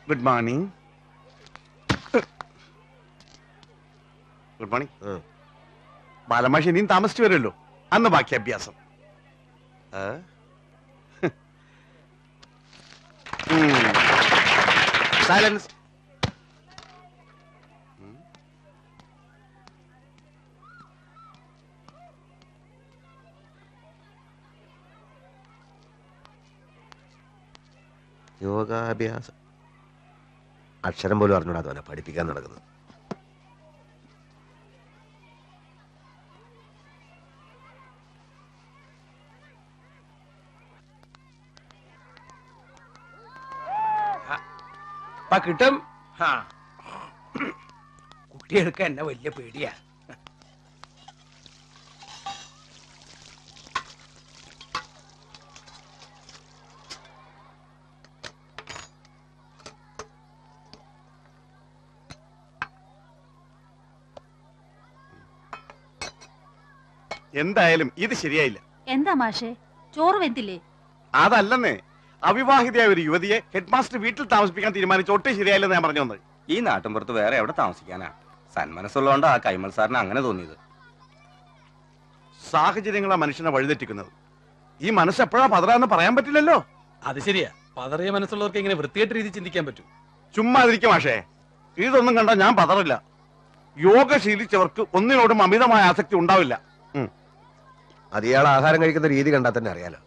Good morning. Good morning. ബാലമാഷി ഇനിയും താമസിച്ചു വരുമല്ലോ, അന്ന് ബാക്കി അഭ്യാസം. സൈലൻസ്. യോഗാഭ്യാസം അക്ഷരം പോലും അറിഞ്ഞൂടാ അവനെ പഠിപ്പിക്കാൻ നടക്കുന്നത്. കിട്ടും. കുട്ടികൾക്ക് എന്നെ വലിയ പേടിയാ. എന്തായാലും ഇത് ശരിയായില്ല. എന്താ മാഷേ, ചോറ് വെന്തില്ലേ? അതല്ലെന്നേ, അവിവാഹിതയായ ഒരു യുവതിയെ ഹെഡ് മാസ്റ്റർ വീട്ടിൽ താമസിപ്പിക്കാൻ തീരുമാനിച്ച ഒട്ടും ശരിയായില്ലെന്ന് ഞാൻ പറഞ്ഞു വന്നത്. ഈ നാട്ടിൻപുറത്ത് വേറെ എവിടെ താമസിക്കാനാ? സന്മനസ്സുള്ളതുകൊണ്ട് ആ കൈമൾ സാറിന് അങ്ങനെ തോന്നിയത്. സാഹചര്യങ്ങളാ മനുഷ്യനെ വഴിതെറ്റിക്കുന്നത്. ഈ മനസ്സ് എപ്പോഴാ പതറാന്ന് പറയാൻ പറ്റില്ലല്ലോ. അത് ശരിയാ, പതറിയ മനസ്സുള്ളവർക്ക് ഇങ്ങനെ വൃത്തികെട്ട രീതി ചിന്തിക്കാൻ പറ്റും. ചുമ്മാ ഇരിക്കും മാഷേ, ഇതൊന്നും കണ്ടാ ഞാൻ പതറില്ല. യോഗ ശീലിച്ചവർക്ക് ഒന്നിനോടും അമിതമായ ആസക്തി ഉണ്ടാവില്ല. അത് ഇയാൾ ആഹാരം കഴിക്കുന്ന രീതി കണ്ടാൽ തന്നെ അറിയാലോ.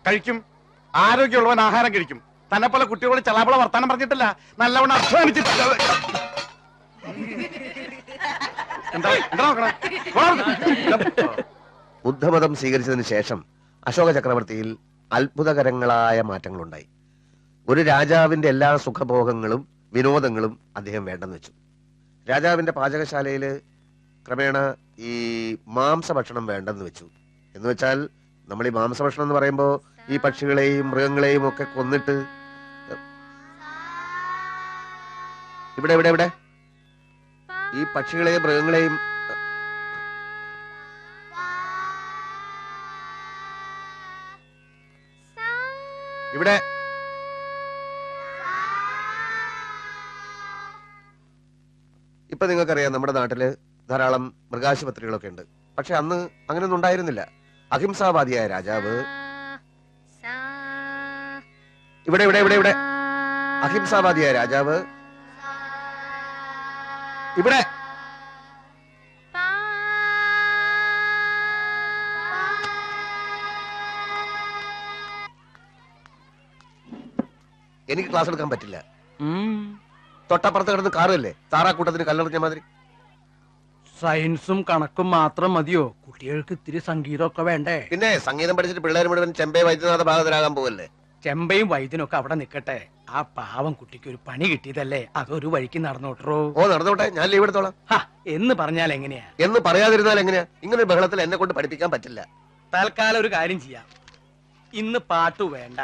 കഴിക്കും, ആരോഗ്യമുള്ളവൻ ആഹാരം കഴിക്കും. തന്നെ പോലെ കുട്ടികളോട് ചലാപള വർത്താനം പറഞ്ഞിട്ടില്ല, നല്ലവണ്ണം അധ്വാനിച്ചിട്ടില്ല. ബുദ്ധമതം സ്വീകരിച്ചതിന് ശേഷം അശോക ചക്രവർത്തിയിൽ അത്ഭുതകരങ്ങളായ മാറ്റങ്ങളുണ്ടായി. ഒരു രാജാവിന്റെ എല്ലാ സുഖഭോഗങ്ങളും വിനോദങ്ങളും അദ്ദേഹം വേണ്ടെന്ന് വെച്ചു. രാജാവിന്റെ പാചകശാലയില് ക്രമേണ ഈ മാംസഭക്ഷണം വേണ്ടെന്ന് വെച്ചു. എന്ന് വെച്ചാൽ നമ്മൾ ഈ മാംസഭക്ഷണം എന്ന് പറയുമ്പോൾ ഈ പക്ഷികളെയും മൃഗങ്ങളെയും ഒക്കെ കൊന്നിട്ട് ഇവിടെ ഇവിടെ ഇവിടെ ഈ പക്ഷികളെയും മൃഗങ്ങളെയും ഇവിടെ ഇപ്പൊ നിങ്ങൾക്കറിയാം നമ്മുടെ നാട്ടില് ധാരാളം മൃഗാശുപത്രികളൊക്കെ ഉണ്ട്. പക്ഷെ അന്ന് അങ്ങനെയൊന്നും ഉണ്ടായിരുന്നില്ല. അഹിംസാവാദിയായ രാജാവ് ഇവിടെ ഇവിടെ ഇവിടെ ഇവിടെ അഹിംസാവാദിയായ രാജാവ് ഇവിടെ എനിക്ക് ക്ലാസ് എടുക്കാൻ പറ്റില്ല. തൊട്ടപ്പുറത്ത് കിടന്ന് കാറല്ലേ താറാക്കൂട്ടത്തിന് കല്ലെറിഞ്ഞ മാതിരി. സയൻസും കണക്കും മാത്രം മതിയോ? കുട്ടികൾക്ക് ഇത്തിരി സംഗീതമൊക്കെ വേണ്ടേ? പിന്നെ സംഗീതം പഠിച്ചിട്ട് പിള്ളേർ മുഴുവൻ ചെമ്പൈ വൈദ്യനാഥ ഭാഗത്തിലാകാൻ പോകല്ലേ? ചെമ്പയും വൈദ്യനൊക്കെ അവിടെ നിക്കട്ടെ. ആ പാവം കുട്ടിക്ക് ഒരു പണി കിട്ടിയതല്ലേ, അതൊരു വഴിക്ക് നടന്നോട്ടോ. ഓ നടന്നോട്ടെ, ഞാൻ ലീവ് എടുത്തോളാം. എന്ന് പറഞ്ഞാൽ എങ്ങനെയാ? എന്ന് പറയാതിരുന്നാൽ എങ്ങനെയാ? ഇങ്ങനെ ഒരു ബഹളത്തിൽ എന്നെ കൊണ്ട് പഠിപ്പിക്കാൻ പറ്റില്ല. തൽക്കാലം ഒരു കാര്യം ചെയ്യാം, ഇന്ന് പാട്ടു വേണ്ട,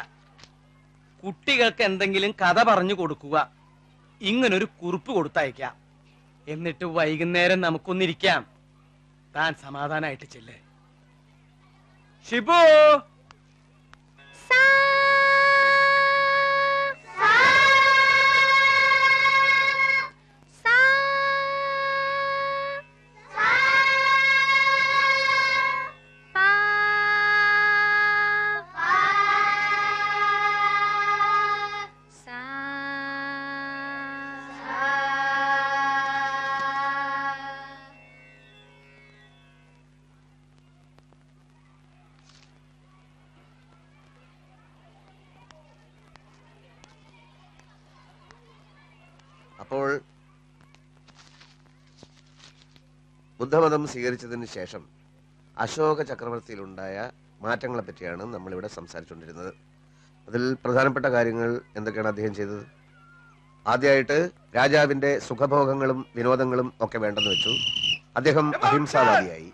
കുട്ടികൾക്ക് എന്തെങ്കിലും കഥ പറഞ്ഞു കൊടുക്കുക. ഇങ്ങനൊരു കുറിപ്പ് കൊടുത്തയക്കാം. എന്നിട്ട് വൈകുന്നേരം നമുക്കൊന്നിരിക്കാം. താൻ സമാധാനായിട്ട് ചെല്ലേ. ഷിബു അപ്പോൾ ബുദ്ധമതം സ്വീകരിച്ചതിന് ശേഷം അശോക ചക്രവർത്തിയിലുണ്ടായ മാറ്റങ്ങളെ പറ്റിയാണ് നമ്മളിവിടെ സംസാരിച്ചുകൊണ്ടിരുന്നത്. അതിൽ പ്രധാനപ്പെട്ട കാര്യങ്ങൾ എന്തൊക്കെയാണ് അദ്ദേഹം ചെയ്തത്? ആദ്യമായിട്ട് രാജാവിന്റെ സുഖഭോഗങ്ങളും വിനോദങ്ങളും ഒക്കെ വേണ്ടെന്ന് വെച്ചു. അദ്ദേഹം അഹിംസാവാദിയായി.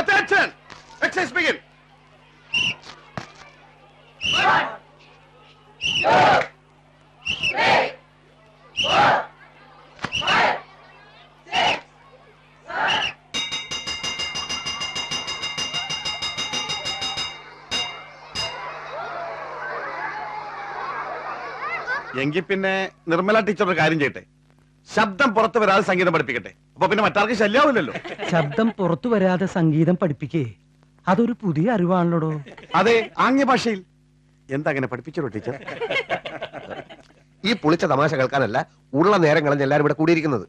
Attention! Exercise begin! 1, 2, 3, 4, 5, 6, 7, എങ്കിൽ പിന്നെ നിർമ്മല ടീച്ചർ ഒരു കാര്യം ചെയ്യട്ടെ, ശബ്ദം പുറത്തു വരാതെ സംഗീതം പഠിപ്പിക്കട്ടെ. അപ്പൊ പിന്നെ മറ്റാർക്ക് ശല്യാവില്ലല്ലോ. ശബ്ദം പുറത്തു വരാതെ സംഗീതം പഠിപ്പിക്കേ, അതൊരു പുതിയ അറിവാണല്ലോടോ. അതെ, ആംഗ്യ ഭാഷയിൽ. എന്താ അങ്ങനെ പഠിപ്പിച്ചോ ടീച്ചർ? ഈ പുളിച്ച തമാശ കേൾക്കാനല്ല ഉള്ള നേരം കളഞ്ഞ് എല്ലാവരും ഇവിടെ കൂടിയിരിക്കുന്നത്.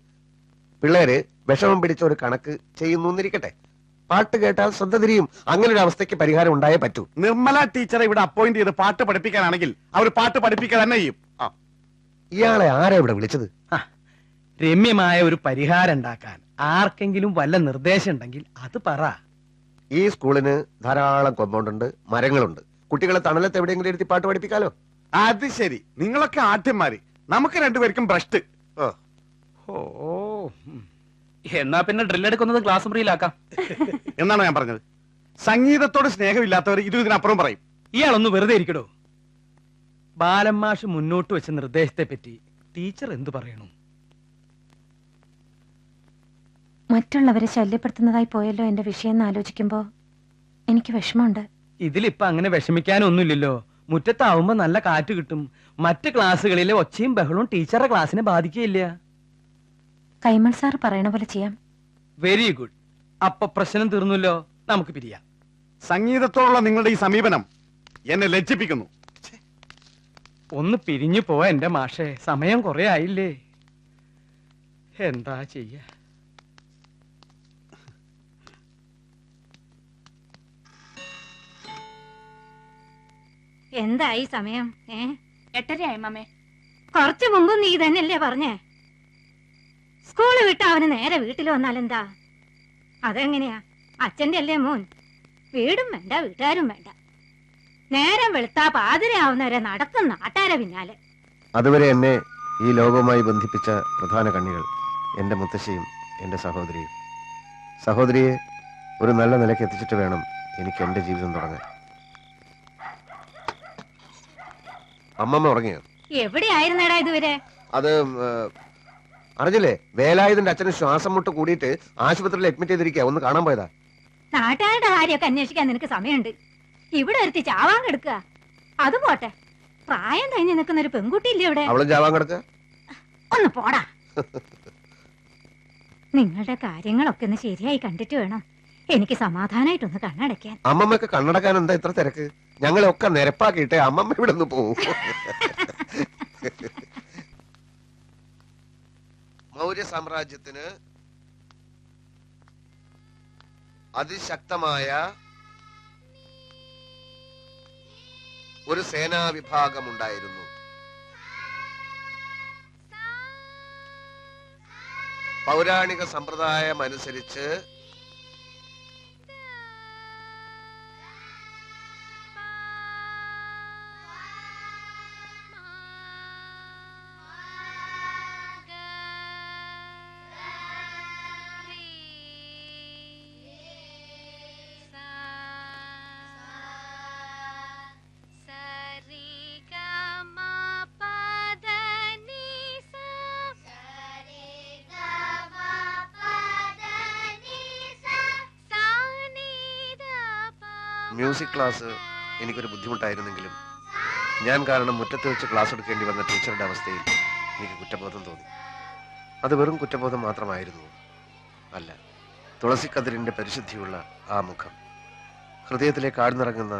പിള്ളേര് വിഷമം പിടിച്ച ഒരു കണക്ക് ചെയ്യുന്നു എന്നിരിക്കട്ടെ, പാട്ട് കേട്ടാൽ ശ്രദ്ധ തിരിയും. അങ്ങനെ ഒരു അവസ്ഥയ്ക്ക് പരിഹാരം ഉണ്ടായേ പറ്റൂ. നിർമ്മല ടീച്ചറെ ഇവിടെ അപ്പോയിന്റ് ചെയ്ത് പാട്ട് പഠിപ്പിക്കാനാണെങ്കിൽ അവർ പാട്ട് പഠിപ്പിക്കുക തന്നെ ചെയ്യും. ഇയാളെ ആരാ ഇവിടെ വിളിച്ചത്? രമ്യമായ ഒരു പരിഹാരം ഉണ്ടാക്കാൻ ആർക്കെങ്കിലും വല്ല നിർദ്ദേശം ഉണ്ടെങ്കിൽ അത് പറ. ഈ സ്കൂളിന് ധാരാളം കോമ്പൗണ്ട് ഉണ്ട്, മരങ്ങളുണ്ട്. കുട്ടികളെ തണലത്ത് എവിടെയെങ്കിലും ഇരുത്തി പാട്ട് പഠിപ്പിക്കാലോ. അത് ശരി, നിങ്ങളൊക്കെ ആദ്യന്മാര്, നമുക്ക് രണ്ടുപേർക്കും ഭ്രഷ്ട്. ഓ, എന്നാ പിന്നെ ഡ്രില്ലെടുക്കുന്നത് ക്ലാസ് മുറിയിലാക്കാം എന്നാണ് ഞാൻ പറഞ്ഞത്. സംഗീതത്തോട് സ്നേഹമില്ലാത്തവർ ഇതിനപ്പുറം പറയും. ഇയാളൊന്ന് വെറുതെ ഇരിക്കടോ. ബാലന്മാഷ് മുന്നോട്ട് വെച്ച നിർദ്ദേശത്തെ പറ്റി ടീച്ചർ എന്തു പറയണു? മറ്റുള്ളവരെ ശല്യപ്പെടുത്തുന്നതായി പോയല്ലോ എന്റെ വിഷയം എന്ന് ആലോചിക്കുമ്പോ എനിക്ക് വിഷമമുണ്ട്. ഇതിലിപ്പോ അങ്ങനെ വിഷമിക്കാനൊന്നുമില്ലല്ലോ. മുറ്റത്താവുമ്പോ നല്ല കാറ്റ് കിട്ടും. മറ്റ് ക്ലാസ്സുകളിലെ ഒച്ചയും ബഹളവും ടീച്ചറുടെ ക്ലാസ്സിനെ ബാധിക്കുകയില്ല. കൈമൾ സാർ പറയണ പോലെ ചെയ്യാം. Very good. അപ്പൊ പ്രശ്നം തീർന്നല്ലോ, നമുക്ക് പിരിയാം. സംഗീതത്തോടുള്ള നിങ്ങളുടെ ഈ സമീപനം എന്നെ ലജ്ജിപ്പിക്കുന്നു. ഒന്ന് പിരിഞ്ഞു പോ എന്റെ മാഷേ, സമയം കുറെ ആയില്ലേ. എന്താ ചെയ്യ? എന്തായി സമയം? 8:30 മമ്മേ. കുറച്ചു മുമ്പ് നീ തന്നെയല്ലേ പറഞ്ഞേ സ്കൂള് വിട്ട് അവന് നേരെ വീട്ടിൽ വന്നാലെന്താ? അതെങ്ങനെയാ? അച്ഛന്റെ അല്ലേ മോൻ? വീടും വേണ്ട, വീട്ടുകാരും വേണ്ട. നേരം വെളുത്താ പാതിരയാവുന്നവരെ നടക്കും നാട്ടാരെ പിന്നാലെ. അതുവരെ എന്നെ ഈ ലോകവുമായി ബന്ധിപ്പിച്ച പ്രധാന കണ്ണികൾ എന്റെ മുത്തശ്ശിയും എന്റെ സഹോദരിയും. സഹോദരിയെ ഒരു നല്ല നിലയ്ക്ക് എത്തിച്ചിട്ട് വേണം എനിക്ക് എന്റെ ജീവിതം തുടങ്ങാൻ. അമ്മമ്മ ഉറങ്ങിയോ? എവിടെയായിരുന്നേടാ ഇതുവരെ? അത് അറിഞ്ഞില്ലേ, വേലായുധന്റെ അച്ഛന് ശ്വാസം മുട്ട് കൂടിയിട്ട് ആശുപത്രിയിൽ അഡ്മിറ്റ് ചെയ്തിരിക്കുക. ഒന്ന് കാണാൻ പോയതാ. നാട്ടുകാരുടെ കാര്യമൊക്കെ അന്വേഷിക്കാൻ നിനക്ക് സമയമുണ്ട്. ഇവിടെ ഒരുത്തി ചാവാൻ കിടക്കുക. അത് പോട്ടെ, പ്രായം കഴിഞ്ഞ് നിൽക്കുന്ന ഒരു പെൺകുട്ടി ഇല്ലേ ഇവിടെ? അവളും ചാവാൻ കിടക്കുക. ഒന്ന് പോടാ. നിങ്ങളുടെ കാര്യങ്ങളൊക്കെ ഒന്ന് ശരിയായി കണ്ടിട്ട് വേണം എനിക്ക് സമാധാനായിട്ടൊന്ന് കണ്ണടയ്ക്കാൻ. അമ്മമ്മക്ക് കണ്ണടക്കാൻ എന്താ ഇത്ര തിരക്ക്? ഞങ്ങളെയൊക്കെ നിരപ്പാക്കിയിട്ടേ അമ്മമ്മ ഇവിടെ നിന്ന് പോവും. മൗര്യ സാമ്രാജ്യത്തിന് അതിശക്തമായ ഒരു സേനാ വിഭാഗമുണ്ടായിരുന്നു. പൗരാണിക സമ്പ്രദായം അനുസരിച്ച് മ്യൂസിക് ക്ലാസ് എനിക്കൊരു ബുദ്ധിമുട്ടായിരുന്നെങ്കിലും ഞാൻ കാരണം മുറ്റത്ത് വെച്ച് ക്ലാസ് എടുക്കേണ്ടി വന്ന ടീച്ചറുടെ അവസ്ഥയിൽ എനിക്ക് കുറ്റബോധം തോന്നി. അത് വെറും കുറ്റബോധം മാത്രമായിരുന്നു. അല്ല, തുളസിക്കതിരിന്റെ പരിശുദ്ധിയുള്ള ആ മുഖം, ഹൃദയത്തിലേക്ക് ആഴ്ന്നിറങ്ങുന്ന